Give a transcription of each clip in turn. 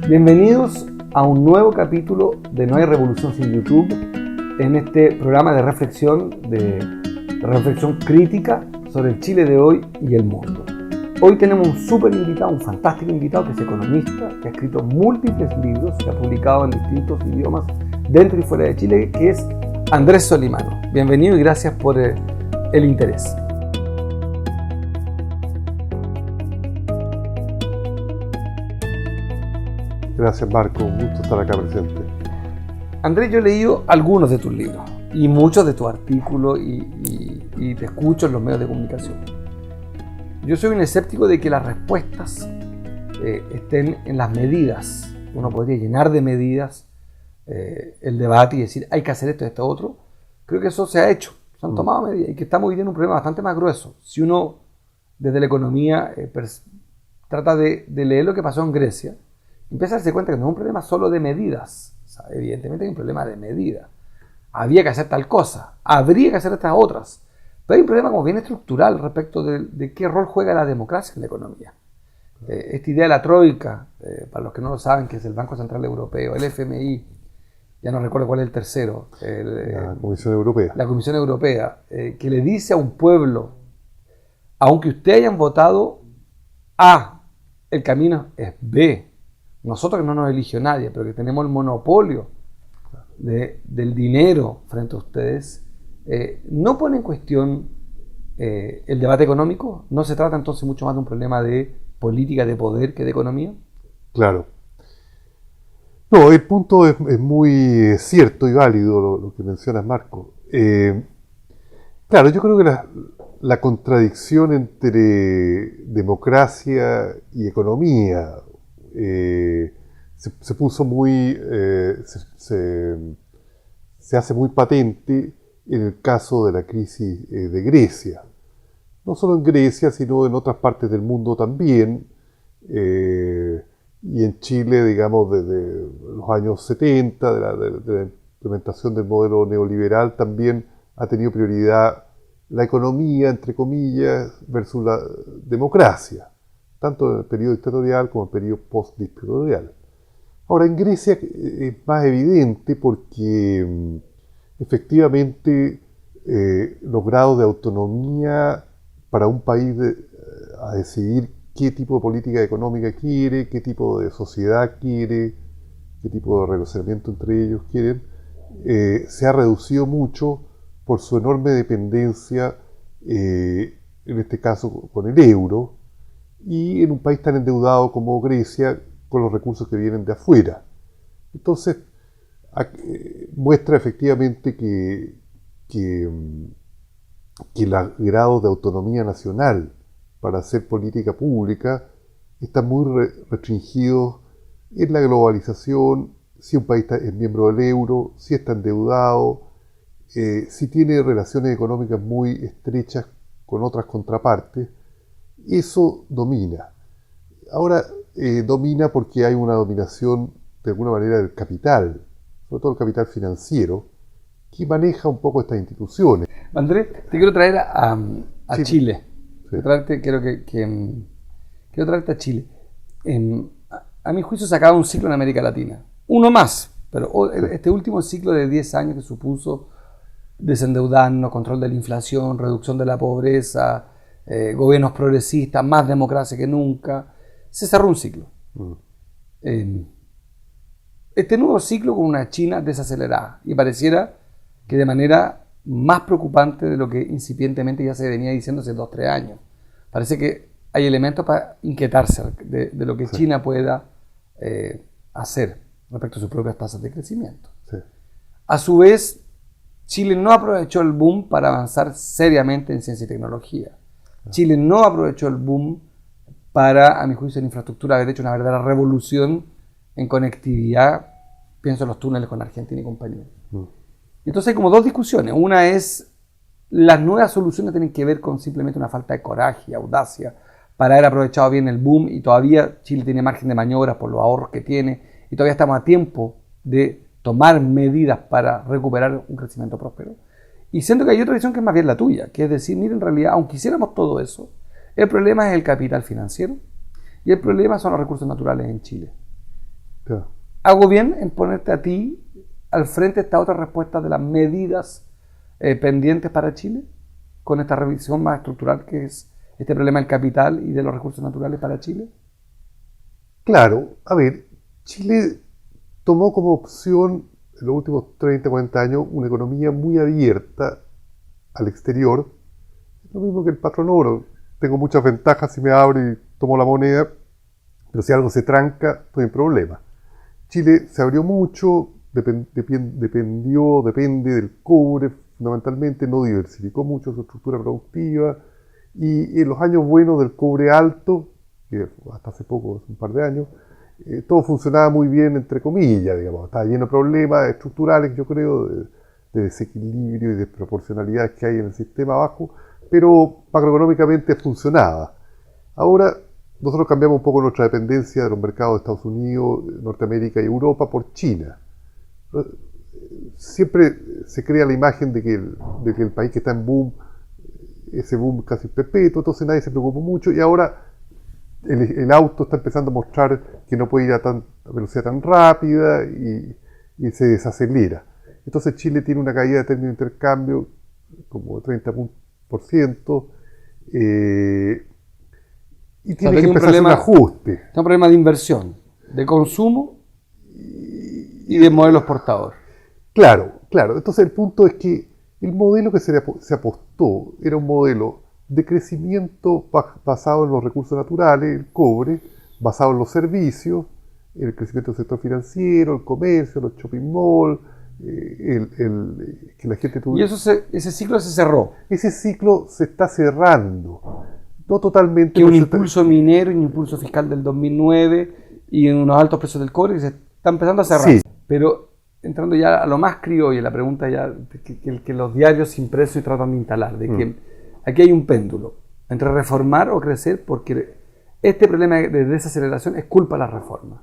Bienvenidos a un nuevo capítulo de No hay revolución sin YouTube, en este programa de reflexión crítica sobre el Chile de hoy y el mundo. Hoy tenemos un súper invitado, un fantástico invitado que es economista, que ha escrito múltiples libros, que ha publicado en distintos idiomas dentro y fuera de Chile, que es Andrés Solimano. Bienvenido y gracias por el interés. Gracias, Marco, un gusto estar acá presente. Andrés, yo he leído algunos de tus libros y muchos de tus artículos y te escucho en los medios de comunicación. Yo soy un escéptico de que las respuestas estén en las medidas. Uno podría llenar de medidas el debate y decir hay que hacer esto y esto otro. Creo que eso se ha hecho, se han tomado medidas y que estamos viviendo un problema bastante más grueso. Si uno desde la economía trata de leer lo que pasó en Grecia, empieza a darse cuenta que no es un problema solo de medidas. O sea, evidentemente hay un problema de medida. Había que hacer tal cosa, habría que hacer estas otras. Pero hay un problema como bien estructural respecto de qué rol juega la democracia en la economía. Esta idea de la troika, para los que no lo saben, que es el Banco Central Europeo, el FMI, ya no recuerdo cuál es el tercero. La Comisión Europea. La Comisión Europea, que le dice a un pueblo, aunque ustedes hayan votado A, el camino es B. Nosotros que no nos eligió nadie, pero que tenemos el monopolio del dinero frente a ustedes, no pone en cuestión el debate económico. ¿No se trata entonces mucho más de un problema de política de poder que de economía? Claro. No, el punto es muy cierto y válido lo que mencionas, Marco. Claro, yo creo que la contradicción entre democracia y economía se puso muy, se hace muy patente en el caso de la crisis de Grecia. No solo en Grecia, sino en otras partes del mundo también, y en Chile, digamos, desde los años 70, de la implementación del modelo neoliberal, también ha tenido prioridad la economía, entre comillas, versus la democracia, tanto en el periodo dictatorial como en el periodo post-dictatorial. Ahora, en Grecia es más evidente porque efectivamente los grados de autonomía para un país a decidir qué tipo de política económica quiere, qué tipo de sociedad quiere, qué tipo de relacionamiento entre ellos quieren, se ha reducido mucho por su enorme dependencia, en este caso con el euro, y en un país tan endeudado como Grecia, con los recursos que vienen de afuera. Entonces, muestra efectivamente que los grados de autonomía nacional para hacer política pública están muy restringidos en la globalización, si un país es miembro del euro, si está endeudado, si tiene relaciones económicas muy estrechas con otras contrapartes. Eso domina. Ahora domina porque hay una dominación de alguna manera del capital, sobre todo el capital financiero, que maneja un poco estas instituciones. Andrés, te quiero traer a Sí. Chile. Sí. Quiero traerte a Chile. A mi juicio se acaba un ciclo en América Latina. Uno más, pero este último ciclo de 10 años que supuso desendeudarnos, control de la inflación, reducción de la pobreza, gobiernos progresistas, más democracia que nunca, se cerró un ciclo. Este nuevo ciclo con una China desacelerada, y pareciera que de manera más preocupante de lo que incipientemente ya se venía diciendo hace 2-3 años. Parece que hay elementos para inquietarse de lo que Sí. China pueda hacer respecto a sus propias tasas de crecimiento. Sí. A su vez, Chile no aprovechó el boom para avanzar seriamente en ciencia y tecnología. Chile no aprovechó el boom para, a mi juicio, en infraestructura, haber hecho una verdadera revolución en conectividad. Pienso en los túneles con Argentina y compañía. Entonces hay como dos discusiones. Una es, las nuevas soluciones tienen que ver con simplemente una falta de coraje y audacia para haber aprovechado bien el boom, y todavía Chile tiene margen de maniobras por los ahorros que tiene, y todavía estamos a tiempo de tomar medidas para recuperar un crecimiento próspero. Y siento que hay otra visión que es más bien la tuya, que es decir, mira, en realidad, aunque hiciéramos todo eso, el problema es el capital financiero y el problema son los recursos naturales en Chile. Claro. ¿Hago bien en ponerte a ti al frente esta otra respuesta de las medidas pendientes para Chile? Con esta revisión más estructural que es este problema del capital y de los recursos naturales para Chile. Claro, a ver, Chile tomó como opción en los últimos 30, 40 años una economía muy abierta al exterior. Lo mismo que el patrón oro. Tengo muchas ventajas si me abro y tomo la moneda, pero si algo se tranca, estoy en problema. Chile se abrió mucho, depende del cobre fundamentalmente, no diversificó mucho su estructura productiva, y en los años buenos del cobre alto, que hasta hace poco, hace un par de años, todo funcionaba muy bien, entre comillas, digamos. Estaba lleno de problemas estructurales, yo creo, de desequilibrio y desproporcionalidades que hay en el sistema abajo, pero macroeconómicamente funcionaba. Ahora, nosotros cambiamos un poco nuestra dependencia de los mercados de Estados Unidos, Norteamérica y Europa por China. Siempre se crea la imagen de que el país que está en boom, ese boom casi perpetuo, entonces nadie se preocupó mucho, y ahora el auto está empezando a mostrar que no puede ir a velocidad tan rápida y se desacelera. Entonces Chile tiene una caída de término de intercambio como de 30%, y tiene que empezar a hacer un ajuste. Es un problema de inversión, de consumo y de modelos portador. Claro. Entonces el punto es que el modelo que se apostó era un modelo de crecimiento basado en los recursos naturales, el cobre, basado en los servicios, el crecimiento del sector financiero, el comercio, los shopping malls, que la gente tuvo. Y ese ciclo se cerró. Ese ciclo se está cerrando. No totalmente. Que un impulso minero y un impulso fiscal del 2009 y unos altos precios del cobre que se está empezando a cerrar. Sí. Pero entrando ya a lo más criollo, la pregunta ya que los diarios impresos y tratan de instalar, de que aquí hay un péndulo entre reformar o crecer, porque este problema de desaceleración es culpa de la reforma.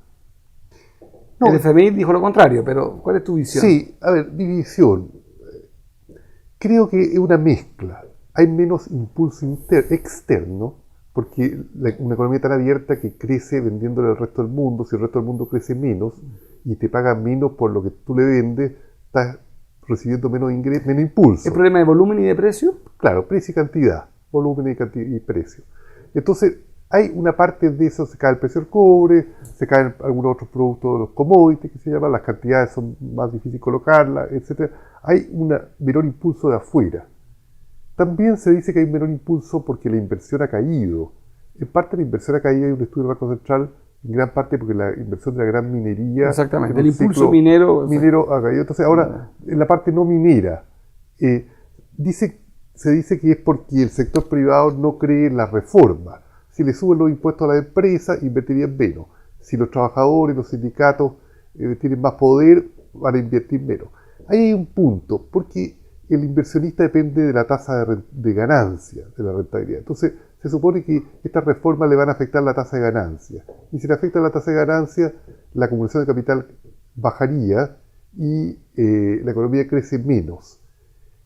No, el FMI dijo lo contrario, pero ¿cuál es tu visión? Sí, a ver, mi visión. Creo que es una mezcla. Hay menos impulso externo, porque una economía tan abierta que crece vendiéndole al resto del mundo, si el resto del mundo crece menos y te paga menos por lo que tú le vendes, estás recibiendo menos ingresos, menos impulso. ¿El problema de volumen y de precio? Claro, precio y cantidad, volumen y precio. Entonces, hay una parte de eso, se cae el precio del cobre, se caen algunos otros productos, los commodities que se llaman, las cantidades son más difíciles colocarlas, etc. Hay un menor impulso de afuera. También se dice que hay un menor impulso porque la inversión ha caído. En parte la inversión ha caído, hay un estudio del Banco Central, en gran parte porque la inversión de la gran minería... Exactamente, el impulso minero ha caído. Entonces ahora, en la parte no minera, se dice que es porque el sector privado no cree en la reforma. Si le suben los impuestos a la empresa, invertirían menos. Si los trabajadores, los sindicatos tienen más poder, van a invertir menos. Ahí hay un punto, porque el inversionista depende de la tasa de ganancia, de la rentabilidad. Entonces, se supone que estas reformas le van a afectar la tasa de ganancia. Y si le afecta la tasa de ganancia, la acumulación de capital bajaría y la economía crece menos.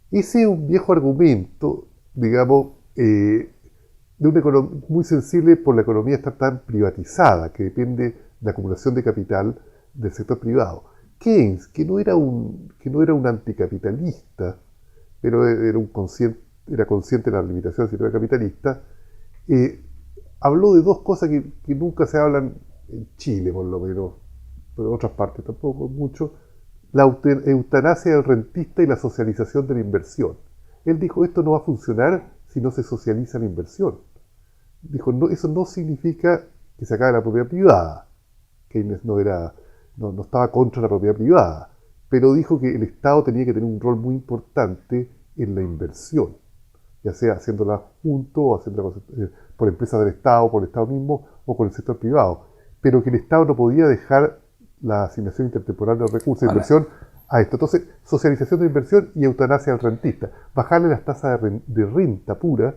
Ese es un viejo argumento, digamos, de una economía muy sensible por la economía estar tan privatizada, que depende de la acumulación de capital del sector privado. Keynes, que no era un anticapitalista, pero era consciente de las limitaciones del sistema capitalista, habló de dos cosas que nunca se hablan en Chile, por lo menos, pero en otras partes tampoco mucho: la eutanasia del rentista y la socialización de la inversión. Él dijo, esto no va a funcionar si no se socializa la inversión. Dijo, no, eso no significa que se acabe la propiedad privada. Keynes no estaba contra la propiedad privada, pero dijo que el Estado tenía que tener un rol muy importante en la inversión, ya sea haciéndola junto o haciéndola por empresas del Estado, por el Estado mismo o con el sector privado, pero que el Estado no podía dejar la asignación intertemporal de los recursos de inversión a esto. Entonces, socialización de inversión y eutanasia al rentista, bajarle las tasas de renta pura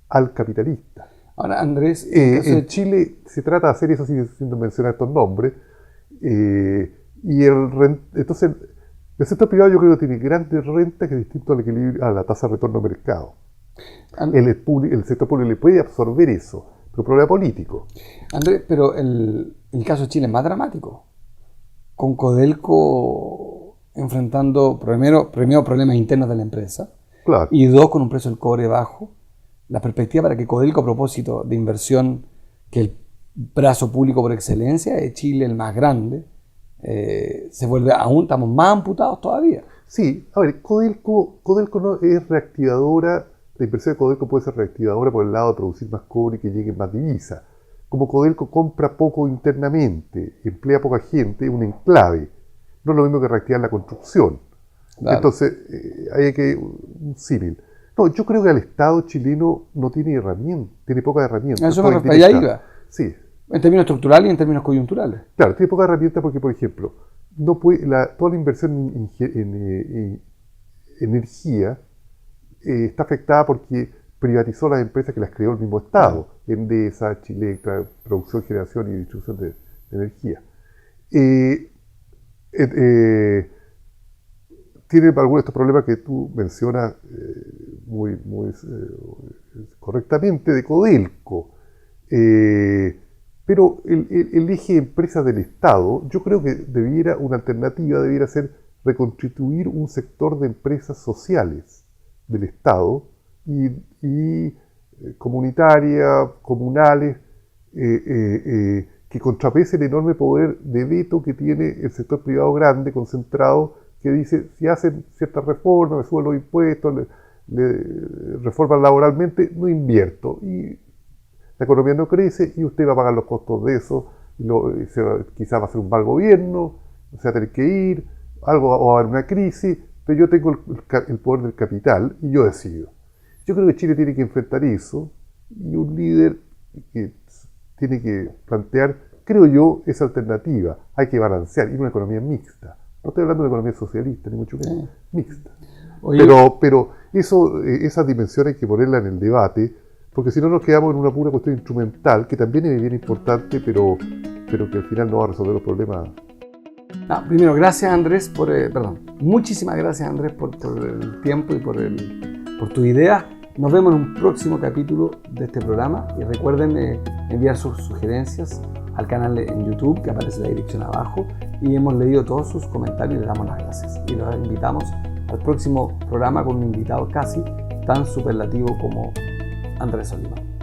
al capitalista. Ahora, Andrés, en Chile se trata de hacer eso sin mencionar estos nombres. Entonces, el sector privado yo creo que tiene grandes rentas, que es distinto al equilibrio, a la tasa de retorno de mercado. El sector público le puede absorber eso, pero problema político. Andrés, pero el caso de Chile es más dramático. con Codelco enfrentando primero problemas internos de la empresa, Claro. y dos, con un precio del cobre bajo, la perspectiva para que Codelco, a propósito de inversión, que el brazo público por excelencia de Chile, el más grande, se vuelve aún, estamos más amputados todavía. Sí, a ver, Codelco no es reactivadora, la inversión de Codelco puede ser reactivadora por el lado de producir más cobre y que llegue más divisa. Como Codelco compra poco internamente, emplea poca gente, es un enclave. No es lo mismo que reactivar la construcción. Claro. Entonces, hay que un símil. No, yo creo que el Estado chileno no tiene herramientas, tiene pocas herramientas. A eso me refiero, allá iba. Sí, En términos estructurales y en términos coyunturales. claro, tiene pocas herramientas porque, por ejemplo, no puede, toda la inversión en energía está afectada porque privatizó las empresas que las creó el mismo Estado, Endesa, Chilectra, producción, generación y distribución de energía. Tiene algunos de estos problemas que tú mencionas muy correctamente de Codelco. Pero el eje de empresas del Estado, yo creo que una alternativa debiera ser reconstituir un sector de empresas sociales del Estado y comunitarias, comunales, que contrapese el enorme poder de veto que tiene el sector privado grande, concentrado, que dice, si hacen ciertas reformas, me suben los impuestos, le reforman laboralmente, no invierto. Y la economía no crece y usted va a pagar los costos de eso, quizás va a ser un mal gobierno, se va a tener que ir, algo va a haber una crisis, pero yo tengo el poder del capital y yo decido. Yo creo que Chile tiene que enfrentar eso y un líder que tiene que plantear, creo yo, esa alternativa. Hay que balancear, ir a una economía mixta. No estoy hablando de una economía socialista, ni mucho menos, mixta. Oye, Pero esa dimensión hay que ponerla en el debate, porque si no nos quedamos en una pura cuestión instrumental, que también es bien importante, pero que al final no va a resolver los problemas. primero, gracias Andrés muchísimas gracias Andrés por el tiempo y por tu idea. Nos vemos en un próximo capítulo de este programa y recuerden enviar sus sugerencias al canal en YouTube, que aparece la dirección abajo, y hemos leído todos sus comentarios y les damos las gracias. Y los invitamos al próximo programa con un invitado casi tan superlativo como Andrés Oliván.